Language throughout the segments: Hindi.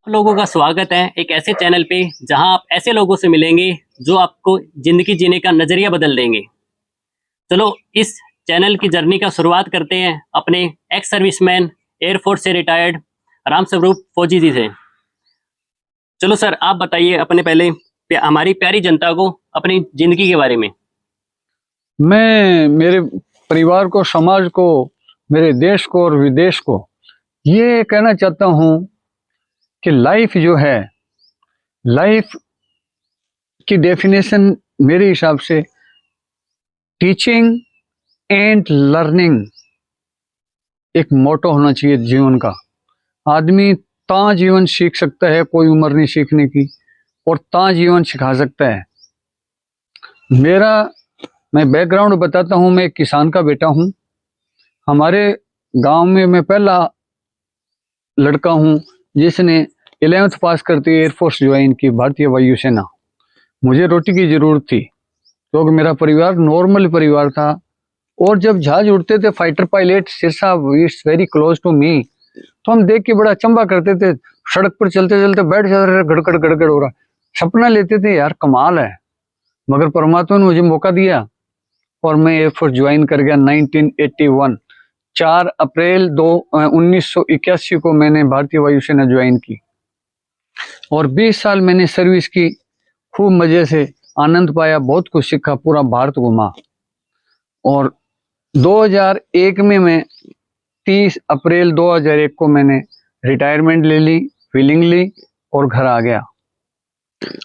लोगों का स्वागत है एक ऐसे चैनल पे जहां आप ऐसे लोगों से मिलेंगे जो आपको जिंदगी जीने का नजरिया बदल देंगे। चलो इस चैनल की जर्नी का शुरुआत करते हैं अपने एक्स सर्विसमैन एयरफोर्स से रिटायर्ड रामस्वरूप फौजी जी से। चलो सर, आप बताइए अपने पहले हमारी प्यारी जनता को अपनी जिंदगी के बारे में। मैं मेरे परिवार को, समाज को, मेरे देश को और विदेश को ये कहना चाहता हूँ कि लाइफ जो है, लाइफ की डेफिनेशन मेरे हिसाब से टीचिंग एंड लर्निंग एक मोटो होना चाहिए जीवन का। आदमी ता जीवन सीख सकता है, कोई उम्र नहीं सीखने की, और ता जीवन सिखा सकता है। मैं बैकग्राउंड बताता हूँ। मैं एक किसान का बेटा हूँ। हमारे गांव में मैं पहला लड़का हूँ जिसने 11th पास करते एयरफोर्स ज्वाइन की, भारतीय वायुसेना। मुझे रोटी की जरूरत थी क्योंकि मेरा परिवार नॉर्मल परिवार था, और जब जहाज उड़ते थे fighter pilot Sirsa it's very close to me, तो हम देख के बड़ा अचंभा करते थे। सड़क पर चलते चलते बैठ जाते थे, गड़गड़ गड़गड़ हो रहा, सपना लेते थे यार कमाल है। मगर परमात्मा ने मुझे मौका दिया और मैं एयरफोर्स ज्वाइन कर गया 1981। 4 अप्रैल 1981 को मैंने भारतीय वायुसेना ज्वाइन की और 20 साल मैंने सर्विस की। खूब मजे से आनंद पाया, बहुत कुछ सीखा, पूरा भारत घुमा। और 2001 में मैं 30 अप्रैल 2001 को मैंने रिटायरमेंट ले ली, फीलिंग ली और घर आ गया।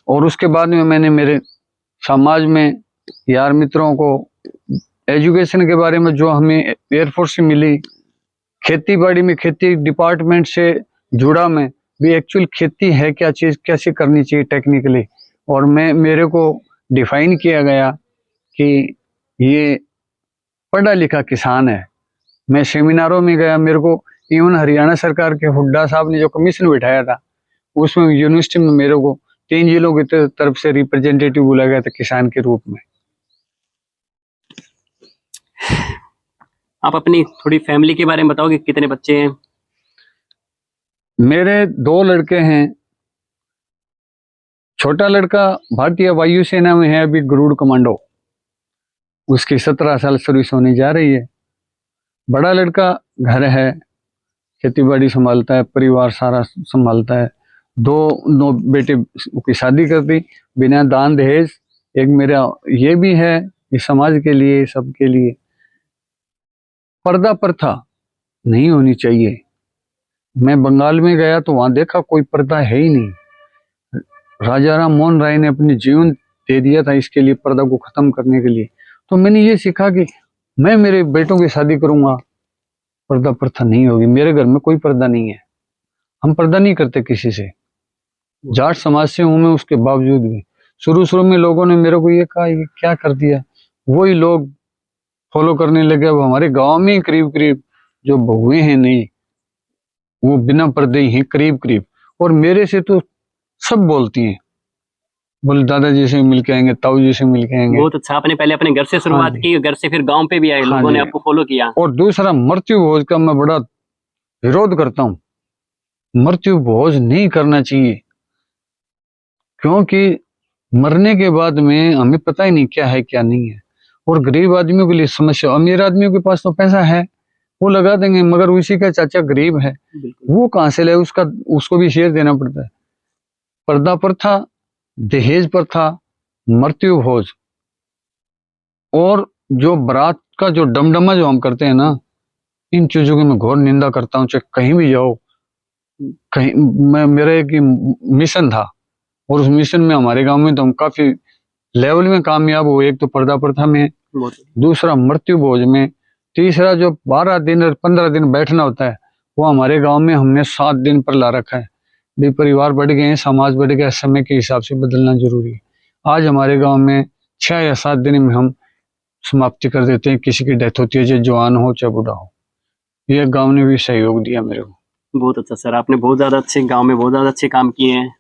और उसके बाद में मैंने मेरे समाज में यार मित्रों को एजुकेशन के बारे में जो हमें एयरफोर्स से मिली, खेती बाड़ी में, खेती डिपार्टमेंट से जुड़ा मैं भी, एक्चुअल खेती है क्या चीज़, कैसे करनी चाहिए टेक्निकली, और मेरे को डिफाइन किया गया कि ये पढ़ा लिखा किसान है। मैं सेमिनारों में गया, मेरे को इवन हरियाणा सरकार के हुड्डा साहब ने जो कमीशन बिठाया था उसमें यूनिवर्सिटी में मेरे को 3 जिलों की तरफ से रिप्रेजेंटेटिव बुलाया गया था किसान के रूप में। आप अपनी थोड़ी फैमिली के बारे में बताओगे, कितने बच्चे हैं? मेरे 2 लड़के हैं। छोटा लड़का भारतीय वायुसेना में है, अभी गरुड़ कमांडो, उसकी 17 साल सर्विस होने जा रही है। बड़ा लड़का घर है, खेती बाड़ी संभालता है, परिवार सारा संभालता है। 2 बेटे की शादी कर दी बिना दान दहेज। एक मेरा ये भी है, इस समाज के लिए, सबके लिए पर्दा प्रथा नहीं होनी चाहिए। मैं बंगाल में गया तो वहां देखा कोई पर्दा है ही नहीं। राजा राम मोहन राय ने अपने जीवन दे दिया था इसके लिए, पर्दा को खत्म करने के लिए। तो मैंने ये सीखा कि मैं मेरे बेटों की शादी करूंगा, पर्दा प्रथा नहीं होगी। मेरे घर में कोई पर्दा नहीं है, हम पर्दा नहीं करते किसी से। जाट समाज से हूं मैं, उसके बावजूद भी शुरू में लोगों ने मेरे को ये कहा ये क्या कर दिया, वही लोग फॉलो करने लगे। अब हमारे गांव में करीब करीब जो बहुएं हैं नहीं, वो बिना पर्दे ही हैं करीब करीब। और मेरे से तो सब बोलती हैं, बोले दादाजी से मिल के आएंगे, ताऊ जी से मिल के आएंगे। बहुत अच्छा, आपने पहले अपने घर से शुरुआत की, घर से फिर गांव पे भी आए, लोगों ने आपको फॉलो किया। और दूसरा, मृत्यु भोज का मैं बड़ा विरोध करता हूँ। मृत्यु भोज नहीं करना चाहिए, क्योंकि मरने के बाद में हमें पता ही नहीं क्या है क्या नहीं है। और गरीब आदमियों के लिए समस्या, अमीर आदमियों के पास तो पैसा है, वो लगा देंगे, मगर उसी का चाचा गरीब है, वो कहाँ से ले, उसको भी शेयर देना पड़ता है। पर्दा प्रथा, दहेज प्रथा, मृत्यु भोज और जो बारात का जो डमडमा जो हम करते हैं ना, इन चीजों की मैं घोर निंदा करता हूँ। चाहे कहीं भी जाओ, कहीं मेरा एक मिशन था और उस मिशन में हमारे गांव में तो हम काफी लेवल में कामयाब हुए। एक तो पर्दा प्रथा में, दूसरा मृत्यु भोज में, तीसरा जो 12 दिन और 15 दिन बैठना होता है वो हमारे गांव में हमने 7 दिन पर ला रखा है। भी परिवार बढ़ गए हैं, समाज बढ़ गया, समय के हिसाब से बदलना जरूरी है। आज हमारे गांव में 6 या 7 दिन में हम समाप्ति कर देते हैं। किसी की डेथ होती है, चाहे जवान हो चाहे बूढ़ा हो। ये गांव ने भी सहयोग दिया मेरे को। बहुत अच्छा सर, आपने बहुत ज्यादा अच्छे गांव में बहुत ज्यादा अच्छे काम किए हैं।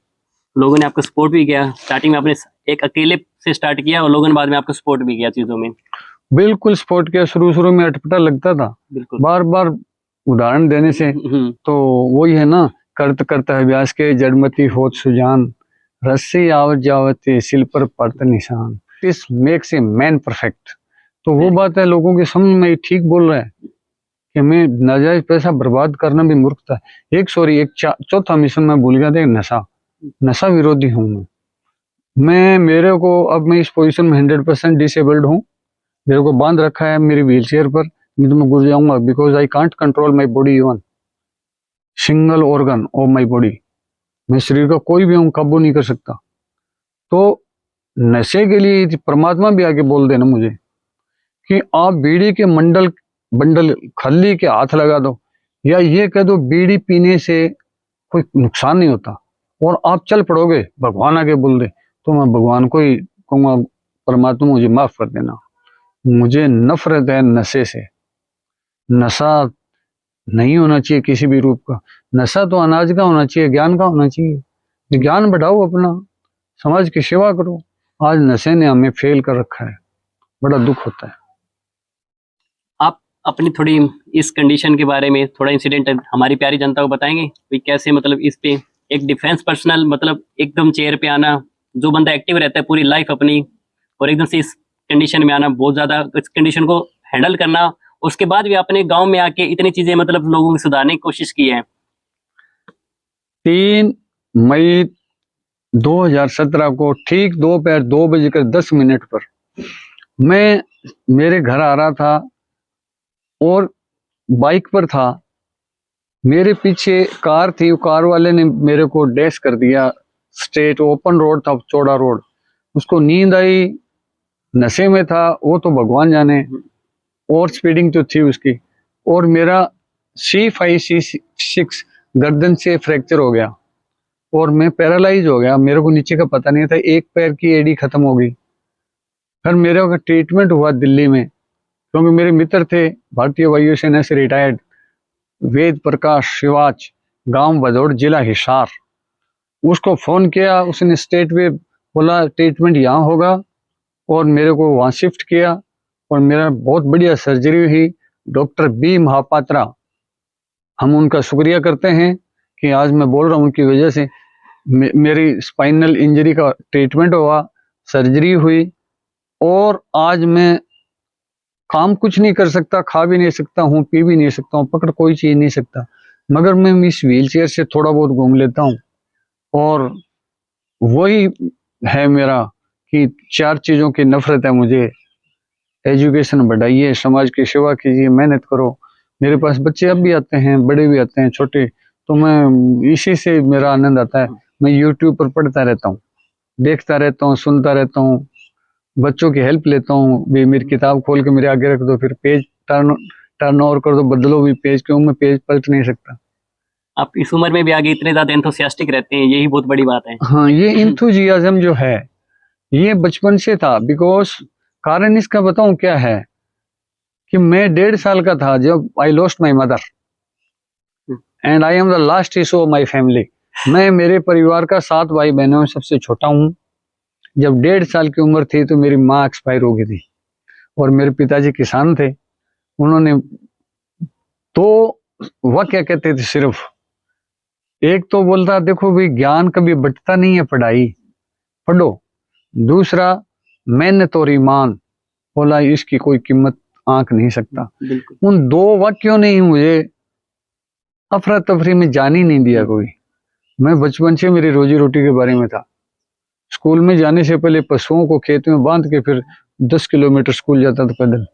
लोगों ने आपको सपोर्ट भी किया। स्टार्टिंग में आपने एक अकेले से स्टार्ट किया और लोगों ने बाद में आपको सपोर्ट भी किया चीजों में। बिल्कुल सपोर्ट किया। शुरू में अटपटा लगता था, बार बार उदाहरण देने से, तो वही है ना करत करत अभ्यास के जड़मती होत सुजान, रस्सी आवत जावत सिल पर पड़त निशान, this makes a man perfect. तो वो बात है, लोगों की समझ में ठीक बोल रहा है कि मैं नाजायज पैसा बर्बाद करना भी मूर्खता है। एक चौथा मिशन में भूल गया था, नशा विरोधी हूँ मैं मेरे को अब मैं इस पोजीशन में 100% डिसेबल्ड हूँ। मेरे को बांध रखा है मेरी व्हील चेयर पर, नहीं तो मैं गुजर जाऊंगा, because I can't control my body, even single organ of my body. मैं शरीर का कोई भी अंग काबू नहीं कर सकता। तो नशे के लिए परमात्मा भी आके बोल देना मुझे कि आप बीड़ी के बंडल खल्ली के हाथ लगा दो, या ये कह दो बीड़ी पीने से कोई नुकसान नहीं होता, और आप चल पड़ोगे, भगवान आके बोल दे, तो मैं भगवान को ही कहूँगा, परमात्मा मुझे माफ कर देना, मुझे नफरत है नशे से। नशा नहीं होना चाहिए किसी भी रूप का। नशा तो अनाज का होना चाहिए, ज्ञान का होना चाहिए। ज्ञान बढ़ाओ अपना, समाज की सेवा करो। आज नशे ने हमें फेल कर रखा है, बड़ा दुख होता है। आप अपनी थोड़ी इस कंडीशन के बारे में थोड़ा इंसिडेंट हमारी प्यारी जनता को बताएंगे कि कैसे मतलब इस पे एक डिफेंस पर्सनल मतलब एकदम चेयर पे आना, जो बंदा एक्टिव रहता है पूरी लाइफ अपनी, और एकदम से इस कंडीशन में आना, बहुत ज्यादा इस कंडीशन को हैंडल करना, उसके बाद भी अपने गांव में आके इतनी चीजें मतलब लोगों की सुधारने की कोशिश की है। 3 मई 2017 को ठीक दोपहर 2:10 पर मैं मेरे घर आ रहा था और बाइक पर था। मेरे पीछे कार थी, वो कार वाले ने मेरे को डैश कर दिया। स्ट्रेट ओपन रोड था, चौड़ा रोड। उसको नींद आई, नशे में था वो तो भगवान जाने, और स्पीडिंग तो थी उसकी। और मेरा C5C6 गर्दन से फ्रैक्चर हो गया और मैं पैरालाइज हो गया। मेरे को नीचे का पता नहीं था, एक पैर की एडी खत्म हो गई। फिर मेरे का ट्रीटमेंट हुआ दिल्ली में, क्योंकि मेरे मित्र थे भारतीय वायुसेना से रिटायर्ड, वेद प्रकाश शिवाच, गांव भदौड़, जिला हिसार। उसको फोन किया, उसने स्टेट वे बोला ट्रीटमेंट यहाँ होगा, और मेरे को वहाँ शिफ्ट किया और मेरा बहुत बढ़िया सर्जरी हुई। डॉक्टर बी महापात्रा, हम उनका शुक्रिया करते हैं कि आज मैं बोल रहा हूँ, उनकी वजह से मेरी स्पाइनल इंजरी का ट्रीटमेंट हुआ, सर्जरी हुई, और आज मैं काम कुछ नहीं कर सकता, खा भी नहीं सकता हूँ, पी भी नहीं सकता हूँ, पकड़ कोई चीज नहीं सकता, मगर मैं इस व्हील चेयर से थोड़ा बहुत घूम लेता हूँ। और वही है मेरा कि 4 चीजों की नफरत है मुझे। एजुकेशन बढ़ाइए, समाज की सेवा कीजिए, मेहनत करो। मेरे पास बच्चे अब भी आते हैं, बड़े भी आते हैं, छोटे, तो मैं इसी से मेरा आनंद आता है। मैं यूट्यूब पर पढ़ता रहता हूँ, देखता रहता हूँ, सुनता रहता हूँ, बच्चों की हेल्प लेता हूँ। भी मेरी किताब खोल के मेरे आगे रख दो, फिर पेज टर्न ओवर कर दो, बदलो भी पेज, क्यों मैं पेज पलट नहीं सकता। आप इस उम्र में भी आगे इतने ज्यादा एंथुसियास्टिक रहते हैं, यही बहुत बड़ी बात है। हाँ, ये इंथुजियाज्म जो है ये बचपन से था। बिकॉज कारण इसका बताऊं क्या है कि मैं 1.5 साल का था जब I lost my mother, and I am the last issue of my family. मैं मेरे परिवार का 7 भाई बहनों में सबसे छोटा हूँ। जब 1.5 साल की उम्र थी तो मेरी माँ एक्सपायर हो गई थी, और मेरे पिताजी किसान थे। उन्होंने तो वह क्या कहते थे, सिर्फ एक तो बोलता, देखो भाई ज्ञान कभी बटता नहीं है, पढ़ाई पढ़ो। दूसरा मेहनत और ईमान, बोला इसकी कोई कीमत आंक नहीं सकता। उन 2 वाक्यों ने ही मुझे अफरा तफरी में जान ही नहीं दिया कोई। मैं बचपन से मेरी रोजी रोटी के बारे में था। स्कूल में जाने से पहले पशुओं को खेत में बांध के फिर 10 किलोमीटर स्कूल जाता था पैदल।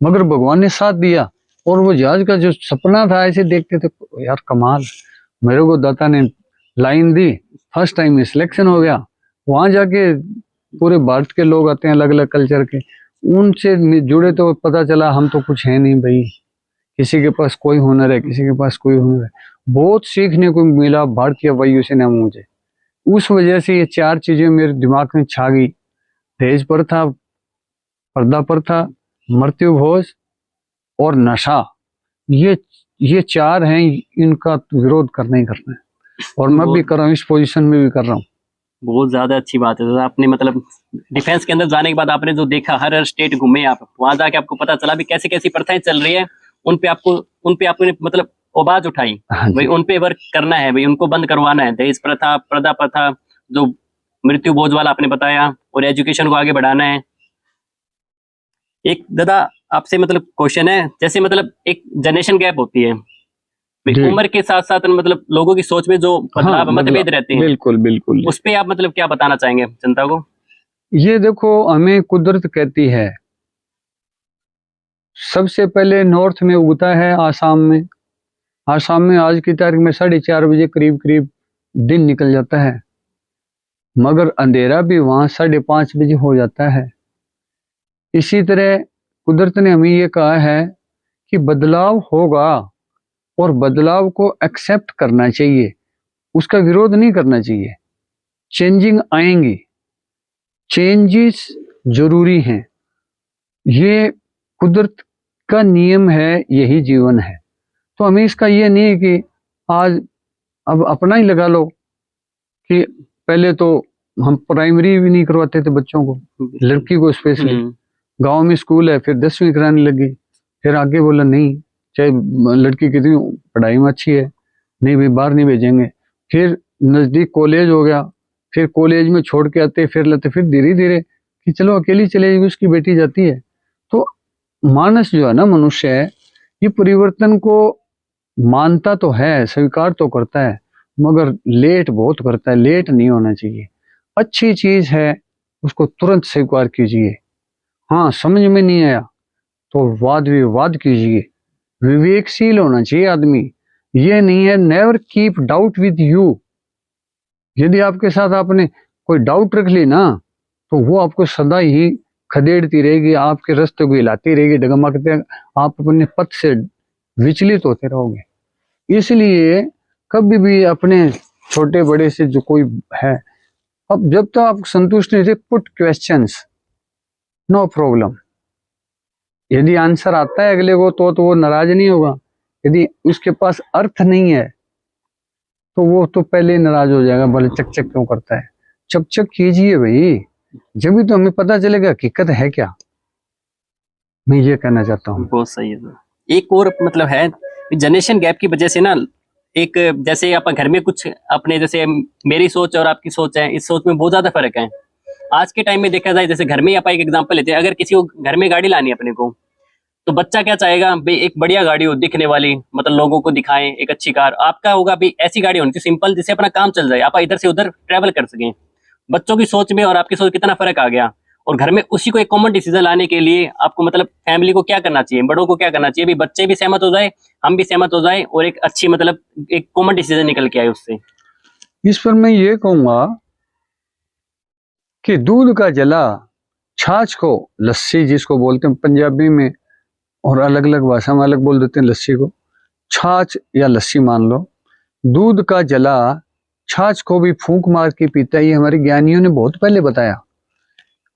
मगर भगवान ने साथ दिया, और वो जहाज का जो सपना था ऐसे देखते थे, यार कमाल। मेरे को दाता ने लाइन दी, फर्स्ट टाइम में सिलेक्शन हो गया। वहां जाके पूरे भारत के लोग आते हैं, अलग अलग कल्चर के, उनसे जुड़े तो पता चला हम तो कुछ है नहीं भाई। किसी के पास कोई हुनर है, किसी के पास कोई हुनर है। बहुत सीखने को मिला भारतीय वायुसेना में मुझे। उस वजह से ये 4 चीजें मेरे दिमाग में छा गई। दहेज प्रथा, पर्दा प्रथा, मृत्यु भोज और नशा, ये 4 हैं, इनका विरोध करना ही करना है। और मैं भी कर रहा हूँ, इस पोजीशन में भी कर रहा हूँ। बहुत ज्यादा अच्छी बात है। तो आपने मतलब डिफेंस के अंदर जाने के बाद आपने जो देखा, हर स्टेट घूमे आप, वहां जाके आपको पता चला भी कैसी कैसी प्रथाएं चल रही है, उन पे आपने मतलब आवाज उठाई, हाँ भाई जी, उन पे वर्क करना है, भाई उनको बंद करवाना है, दहेज प्रथा, पर्दा प्रथा, जो मृत्यु भोज वाला आपने बताया, और एजुकेशन को आगे बढ़ाना है। एक दादा आपसे मतलब क्वेश्चन है, जैसे मतलब एक जनरेशन गैप होती है, भाई जी। उम्र के साथ साथ मतलब लोगों की सोच में जो हाँ, बदलाव बदला मतभेद रहते हैं, बिल्कुल, बिल्कुल जी। उस पे आप मतलब क्या बताना चाहेंगे जनता को? ये देखो, हमें कुदरत कहती है, सबसे पहले नॉर्थ में उगता है आसाम में। आसाम में आज की तारीख में 4:30 बजे करीब करीब दिन निकल जाता है, मगर अंधेरा भी वहाँ 5:30 बजे हो जाता है। इसी तरह कुदरत ने हमें ये कहा है कि बदलाव होगा और बदलाव को एक्सेप्ट करना चाहिए, उसका विरोध नहीं करना चाहिए। चेंजिंग आएंगी, चेंजेस जरूरी हैं, ये कुदरत का नियम है, यही जीवन है। तो हमें इसका ये नहीं है कि आज अब अपना ही लगा लो कि पहले तो हम प्राइमरी भी नहीं करवाते थे बच्चों को, लड़की को स्पेशली। हम्म, गांव में स्कूल है, फिर 10वीं कराने लगी, फिर आगे बोला नहीं, चाहे लड़की कितनी पढ़ाई में अच्छी है, नहीं भाई बाहर नहीं भेजेंगे। फिर नजदीक कॉलेज हो गया, फिर कॉलेज में छोड़ के आते फिर लेते, फिर धीरे धीरे कि चलो अकेली चले जाएगी, उसकी बेटी जाती है। तो मानस जो है ना, मनुष्य है, ये परिवर्तन को मानता तो है, स्वीकार तो करता है, मगर लेट बहुत करता है। लेट नहीं होना चाहिए, अच्छी चीज है उसको तुरंत स्वीकार कीजिए। हाँ, समझ में नहीं आया तो वाद विवाद कीजिए, विवेकशील होना चाहिए आदमी। ये नहीं है never keep doubt with you. यदि आपके साथ आपने कोई डाउट रख ली ना, तो वो आपको सदा ही खदेड़ती रहेगी, आपके रास्ते को हिलाती रहेगी, डगमगाते, आप अपने पथ से विचलित होते रहोगे। इसलिए कभी भी अपने छोटे बड़े से जो कोई है, अब जब तक आप संतुष्ट नहीं थे, पुट क्वेश्चंस, नो प्रॉब्लम। यदि आंसर आता है अगले को तो वो नाराज नहीं होगा। यदि उसके पास अर्थ नहीं है तो वो तो पहले ही नाराज हो जाएगा, बोले चक चक क्यों करता है। चक चक कीजिए भाई, जब भी तो हमें पता चलेगा हकीकत है क्या। मैं ये कहना चाहता हूँ। बहुत सही है सर। एक और मतलब है, जनरेशन गैप की वजह से ना, एक जैसे आप घर में कुछ अपने, जैसे मेरी सोच और आपकी सोच है, इस सोच में बहुत ज्यादा फर्क है। आज के टाइम में देखा जाए, जैसे घर में आप एक एग्जांपल लेते हैं, अगर किसी को घर में गाड़ी लानी है अपने को, तो बच्चा क्या चाहेगा भाई, एक बढ़िया गाड़ी हो दिखने वाली, मतलब लोगों को दिखाएं एक अच्छी कार। आपका होगा भाई ऐसी गाड़ी होनी चाहिए सिंपल, जिससे अपना काम चल जाए, आप इधर से उधर ट्रेवल कर सकें। बच्चों की सोच में और आपकी सोच कितना फर्क आ गया। और घर में उसी को एक कॉमन डिसीजन लाने के लिए आपको मतलब फैमिली को क्या करना चाहिए, बड़ों को क्या करना चाहिए, भी बच्चे भी सहमत हो जाए, हम भी सहमत हो जाए, और एक अच्छी मतलब एक कॉमन डिसीजन निकल के आए उससे। इस पर मैं ये कहूंगा कि दूध का जला, छाछ को लस्सी जिसको बोलते हैं पंजाबी में, और अलग अलग भाषा में अलग बोल देते हैं लस्सी को, छाछ या लस्सी मान लो। दूध का जला छाछ को भी फूंक मार के पीता है, ये हमारे ज्ञानियों ने बहुत पहले बताया।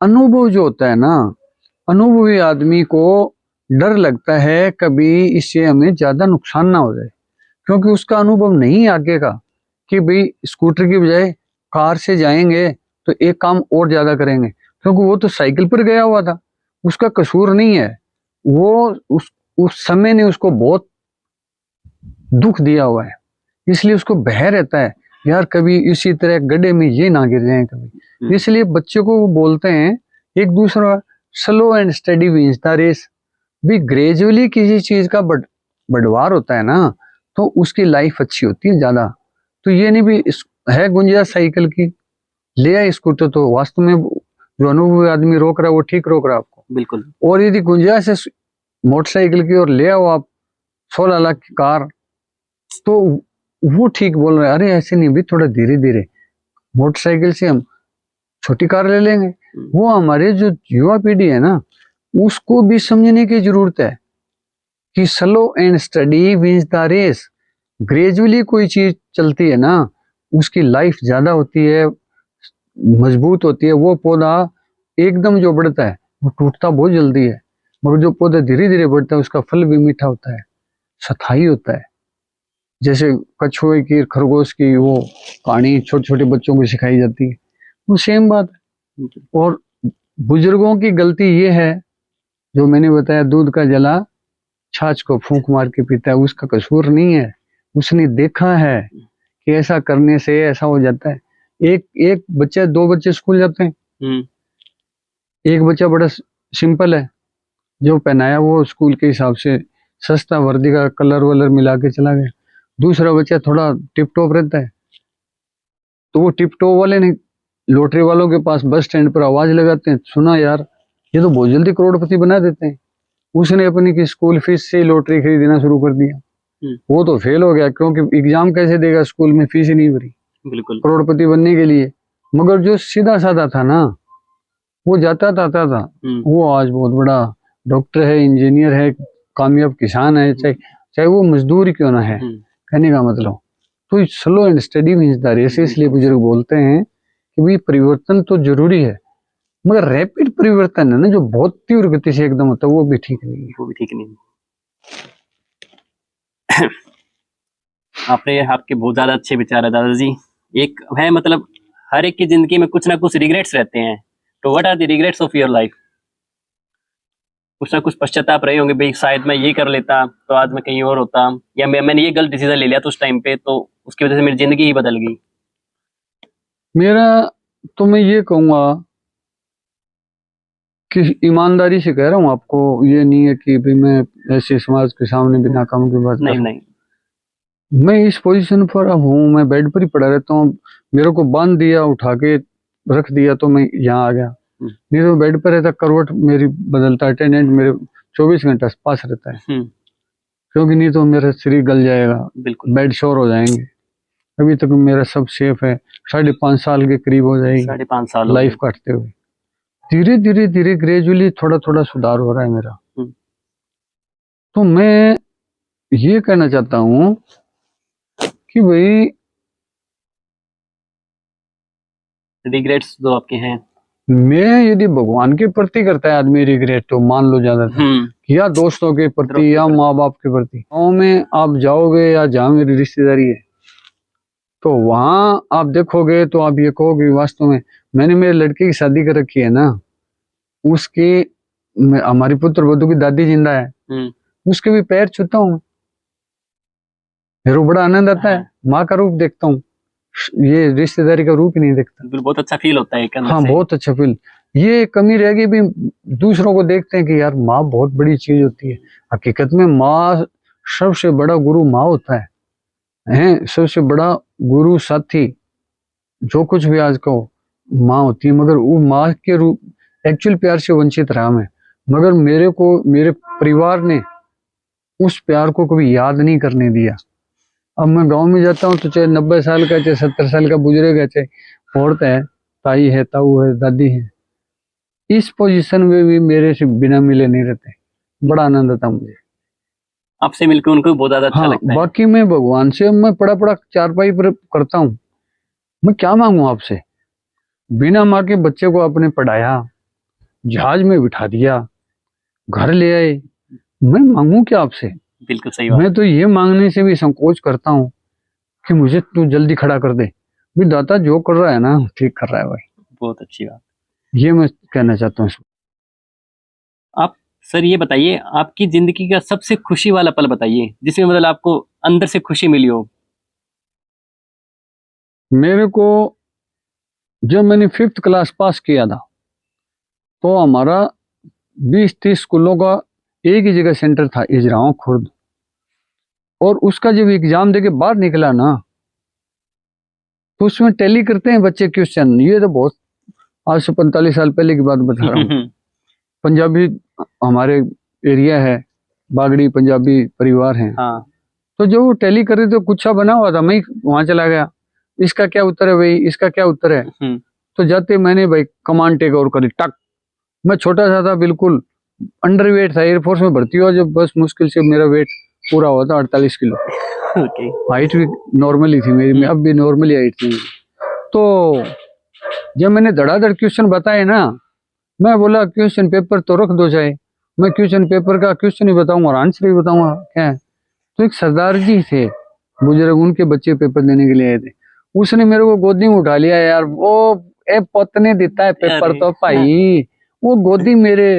अनुभव जो होता है ना, अनुभवी आदमी को डर लगता है कभी इससे हमें ज्यादा नुकसान ना हो जाए, क्योंकि उसका अनुभव नहीं आगे का कि भाई स्कूटर की बजाय कार से जाएंगे तो एक काम और ज्यादा करेंगे, क्योंकि वो तो साइकिल पर गया हुआ था, उसका कसूर नहीं है। वो उस समय ने उसको बहुत दुख दिया हुआ है, इसलिए उसको भय रहता है यार कभी इसी तरह गड्ढे में ये ना गिर जाए कभी। इसलिए बच्चों को वो बोलते हैं एक दूसरा, slow and steady wins the race. भी ग्रेजुअली किसी चीज का बढ़वार होता है ना, तो उसकी लाइफ अच्छी होती है ज्यादा। तो ये नहीं भी है गुंजाइश साइकिल की, ले आए स्कूटर, तो वास्तव में जो अनुभवी आदमी रोक रहा है वो ठीक रोक रहा है आपको। बिल्कुल। और यदि गुंजाइश है मोटरसाइकिल की और ले आओ आप 16 लाख की कार, तो वो ठीक बोल रहे हैं, अरे ऐसे नहीं भी, थोड़ा धीरे धीरे, मोटरसाइकिल से हम छोटी कार ले लेंगे। वो हमारे जो युवा पीढ़ी है ना, उसको भी समझने की जरूरत है कि slow and steady wins the race. Gradually कोई चीज चलती है ना, उसकी लाइफ ज्यादा होती है, मजबूत होती है। वो पौधा एकदम जो बढ़ता है वो टूटता बहुत जल्दी है, मगर जो पौधा धीरे धीरे बढ़ता है उसका फल भी मीठा होता है, स्थायी होता है। जैसे कछुए की, खरगोश की वो कहानी छोटे छोटे बच्चों को सिखाई जाती है, वो सेम बात है। और बुजुर्गों की गलती ये है जो मैंने बताया, दूध का जला छाछ को फूंक मार के पीता है, उसका कसूर नहीं है, उसने देखा है कि ऐसा करने से ऐसा हो जाता है। एक बच्चा, 2 बच्चे स्कूल जाते हैं, एक बच्चा बड़ा सिंपल है, जो पहनाया वो स्कूल के हिसाब से सस्ता वर्दी का कलर वलर मिला के चला गया। दूसरा बच्चा थोड़ा टिप टॉप रहता है, तो वो टिप टॉप वाले ने लॉटरी वालों के पास बस स्टैंड पर आवाज लगाते हैं, सुना यार ये तो बहुत जल्दी करोड़पति बना देते हैं। उसने अपनी की स्कूल फीस से लॉटरी खरीदना शुरू कर दिया। वो तो फेल हो गया, क्योंकि एग्जाम कैसे देगा, स्कूल में फीस ही नहीं भरी बिल्कुल करोड़पति बनने के लिए। मगर जो सीधा साधा था ना, वो जाता था, वो आज बहुत बड़ा डॉक्टर है, इंजीनियर है, कामयाब किसान है, चाहे वो मजदूर क्यों ना है। कहने का मतलब तो slow and steady means the race. इसलिए बुजुर्ग बोलते हैं कि भाई परिवर्तन तो जरूरी है, मगर रैपिड परिवर्तन है ना, जो बहुत तीव्र गति से एकदम होता है, वो भी ठीक नहीं है। वो भी ठीक नहीं। आपके बहुत ज्यादा अच्छे विचार है दादाजी। एक है मतलब हर एक की जिंदगी में कुछ ना कुछ रिग्रेट्स रहते हैं। तो what are the regrets of your life? कुछ ना कुछ पश्चाताप रहे होंगे, भाई शायद मैं ये कर लेता तो आज मैं कहीं और होता, या मैंने ये गलत डिसीजन ले लिया तो उस टाइम पे, तो उसकी वजह से मेरी जिंदगी ही बदल गई। मेरा तो मैं ये कहूंगा कि ईमानदारी से कह रहा हूँ आपको, ये नहीं है कि भाई मैं ऐसे समाज के सामने बिना काम की बात नहीं कर। नहीं, मैं इस पोजीशन पर अब हूँ, मैं बेड पर ही पड़ा रहता हूँ। मेरे को बांध दिया, उठा के रख दिया तो मैं यहाँ आ गया, नहीं तो बेड पर रहता, करवट मेरी बदलता, अटेंडेंट मेरे 24 घंटा पास रहता है, क्योंकि नहीं तो मेरा शरीर गल जाएगा, बिल्कुल बेड शोर हो जाएंगे। अभी तक मेरा सब सेफ है, 5.5 साल के करीब हो जाएगी 5.5 साल लाइफ काटते हुए। धीरे धीरे ग्रेजुअली थोड़ा थोड़ा सुधार हो रहा है मेरा। तो मैं ये कहना चाहता हूँ कि भाई रिग्रेट्स जो आपके हैं, मैं यदि भगवान के प्रति करता है आदमी रिग्रेट, तो मान लो ज्यादातर, या दोस्तों के प्रति, या माँ बाप के प्रति। गाँव में आप जाओगे या जहाँ मेरी रिश्तेदारी है, तो वहां आप देखोगे तो आप ये कहोगे वास्तव में मैंने मेरे लड़के की शादी कर रखी है ना, उसकी हमारी पुत्र वधू की दादी जिंदा है, उसके भी पैर छूता हूँ, मेरे को बड़ा आनंद आता है। माँ का रूप देखता हूँ, ये रिश्तेदारी का रूप ही नहीं देखता। बहुत अच्छा फील होता है हाँ, बहुत अच्छा फील। ये कमी रहेगी भी, दूसरों को देखते हैं कि यार माँ बहुत बड़ी चीज होती है। हकीकत में माँ सबसे बड़ा गुरु माँ होता है, सबसे बड़ा गुरु साथी जो कुछ भी आज कहो माँ होती है। मगर वो माँ के रूप एक्चुअल प्यार से वंचित रहा मैं, मगर मेरे को मेरे परिवार ने उस प्यार को कभी याद नहीं करने दिया। अब मैं गांव में जाता हूँ तो चाहे 90 साल का, चाहे 70 साल का बुजुर्ग है, चाहे औरत है, ताई है, ताऊ है, दादी है, इस पोजीशन में भी मेरे से बिना मिले नहीं रहते। बड़ा आनंद आता मुझे आपसे मिलकर, उनको बहुत ज्यादा अच्छा लगता है। बाकी मैं भगवान से मैं पड़ा चारपाई पर करता हूँ। मैं क्या मांगू आपसे? बिना माँ के बच्चे को आपने पढ़ाया, जहाज में बिठा दिया, घर ले आए, मैं मांगू क्या आपसे? बिल्कुल सही बात। मैं तो ये मांगने से भी संकोच करता हूँ कि मुझे तू जल्दी खड़ा कर दे। भी दाता जो कर रहा है ना, ठीक कर रहा है भाई। बहुत अच्छी बात, ये मैं कहना चाहता हूँ। आप सर ये बताइए, आपकी जिंदगी का सबसे खुशी वाला पल बताइए, जिसमें मतलब आपको अंदर से खुशी मिली हो। मेरे को जब मैंने 5th क्लास पास किया था, तो हमारा 20-30 स्कूलों का एक ही जगह सेंटर था, इजराव खुर्द। और उसका जब एग्जाम देके बाहर निकला ना, तो उसमें टैली करते हैं बच्चे क्वेश्चन। ये तो बहुत आज से 45 साल पहले की बात बता रहा हूँ। पंजाबी हमारे एरिया है, बागड़ी पंजाबी परिवार है। तो जो वो टैली कर रहे थे, कुछ बना हुआ था, मैं वहां चला गया, इसका क्या उत्तर है भाई, इसका क्या उत्तर है। तो जाते मैंने भाई कमांड टेक ओवर करी, टक। मैं छोटा सा था, बिल्कुल अंडर वेट था, एयरफोर्स में भर्ती हुआ जब, बस मुश्किल से मेरा वेट पूरा हुआ था 48 किलो। हाइट भी नॉर्मली थी मेरी, अब भी नॉर्मली हाइट थी। तो जब मैंने धड़ाधड़ क्वेश्चन बताए ना, मैं बोला क्वेश्चन पेपर तो रख दो, चाहे मैं क्वेश्चन पेपर का क्वेश्चन ही बताऊंगा और आंसर भी बताऊंगा क्या है। तो एक सरदार जी थे बुजुर्ग, उनके बच्चे पेपर देने के लिए आए थे, उसने मेरे को गोदी में उठा लिया यार। वो ए पत्नी देता है पेपर तो भाई, वो गोदी मेरे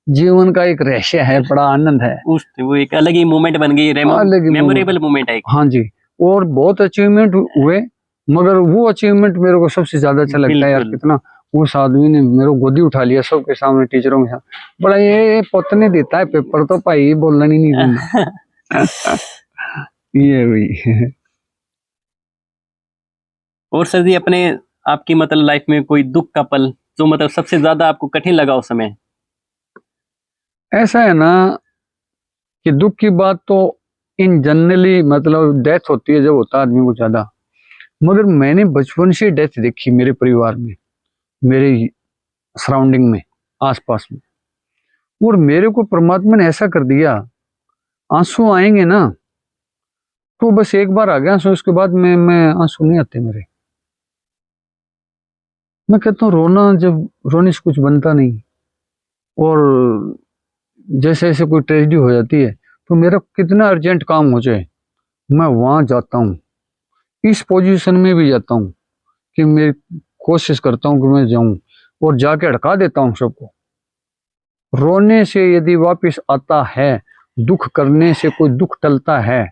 जीवन का एक रहस्य है, बड़ा आनंद है। उस वो एक अलग ही मोमेंट बन गई, अलग ही मेमोरेबल मोमेंट है। हाँ जी, और बहुत अचीवमेंट हुए, मगर वो अचीवमेंट मेरे को सबसे ज्यादा अच्छा लगता है यार। बिल्कुल। कितना उस आदमी ने मेरे को गोदी उठा लिया सबके सामने, टीचरों के साथ। बड़ा ये पुतने देता है पेपर तो भाई, बोलना ही नहीं देना। ये हुई। और सर जी, अपने आपकी मतलब लाइफ में कोई दुख का पल जो मतलब सबसे ज्यादा आपको कठिन लगा उस समय? ऐसा है ना कि दुख की बात तो इन जनरली मतलब डेथ होती है जब होता है आदमी को ज्यादा, मगर मैंने बचपन से डेथ देखी मेरे परिवार में, मेरे सराउंडिंग में, आसपास में। और मेरे को परमात्मा ने ऐसा कर दिया, आंसू आएंगे ना तो बस एक बार आ गया आंसू, उसके बाद मैं आंसू नहीं आते मेरे। मैं कहता हूँ रोना, जब रोने से कुछ बनता नहीं, और जैसे ऐसे कोई ट्रेजेडी हो जाती है तो मेरा कितना अर्जेंट काम हो जाए मैं वहां जाता हूँ, इस पोजीशन में भी जाता हूँ कि मैं कोशिश करता हूँ कि मैं जाऊं और जाके अड़का देता हूँ सबको। रोने से यदि वापस आता है, दुख करने से कोई दुख टलता है,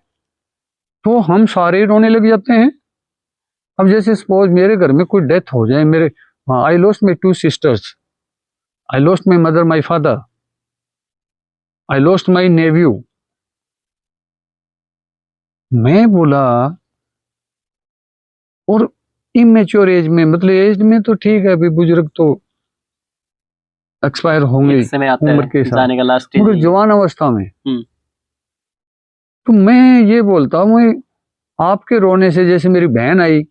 तो हम सारे ही रोने लग जाते हैं। अब जैसे सपोज मेरे घर में कोई डेथ हो जाए, मेरे I lost my 2 sisters, I lost my mother, my father, I lost my nephew. मैं बोला, और इमेच्योर एज में, मतलब एज में तो ठीक है, अभी बुजुर्ग तो एक्सपायर होंगे एक समय आता उम्र है के साथ, जाने का लास्ट मगर जवान अवस्था में। तो मैं ये बोलता हूँ, मैं आपके रोने से, जैसे मेरी बहन आई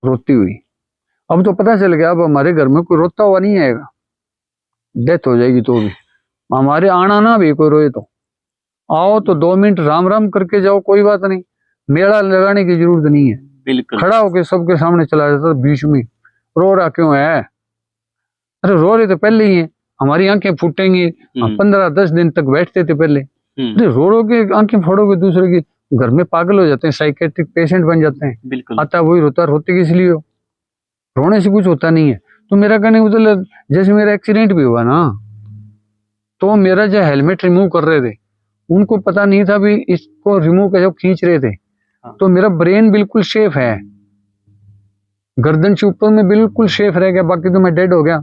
रोती हुई, अब तो पता चल गया अब हमारे घर में कोई रोता हुआ नहीं आएगा, डेथ हो जाएगी तो भी हमारे आना ना भी कोई रोए तो आओ तो 2 मिनट राम राम करके जाओ, कोई बात नहीं, मेला लगाने की जरूरत नहीं है। बिल्कुल। खड़ा होके सबके सामने चला जाता बीच में, रो रहा क्यों है? अरे रो रहे तो पहले ही है, हमारी आंखें फूटेंगी। हम 15-10 दिन तक बैठते थे पहले, अरे रो रो के आंखें फोड़ोगे दूसरे की, घर में पागल हो जाते हैं, साइकेट्रिक पेशेंट बन जाते हैं। बिल्कुल। आता वही रोता, रोते किस लिए हो? रोने से कुछ होता नहीं है। तो मेरा कहने का मतलब, जैसे मेरा एक्सीडेंट भी हुआ ना, तो मेरा जो हेलमेट रिमूव कर रहे थे, उनको पता नहीं था भी इसको रिमूव कर, जब खींच रहे थे तो मेरा ब्रेन बिल्कुल सेफ है, गर्दन से ऊपर में बिल्कुल सेफ रह गया, बाकी तो मैं डेड हो गया।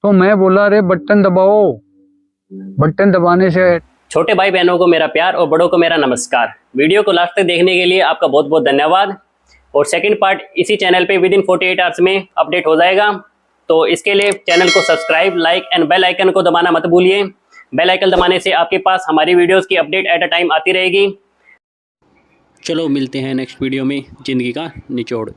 तो मैं बोला, अरे बटन दबाओ, बटन दबाने से। छोटे भाई बहनों को मेरा प्यार और बड़ों को मेरा नमस्कार। वीडियो को लास्ट तक देखने के लिए आपका बहुत बहुत धन्यवाद। और सेकंड पार्ट इसी चैनल पे विद इन 48 आवर्स में अपडेट हो जाएगा, तो इसके लिए चैनल को subscribe, like and bell icon को दबाना मत भूलिए। बेल आइकन दबाने से आपके पास हमारी वीडियोस की अपडेट एट अ टाइम आती रहेगी। चलो मिलते हैं नेक्स्ट वीडियो में, जिंदगी का निचोड़।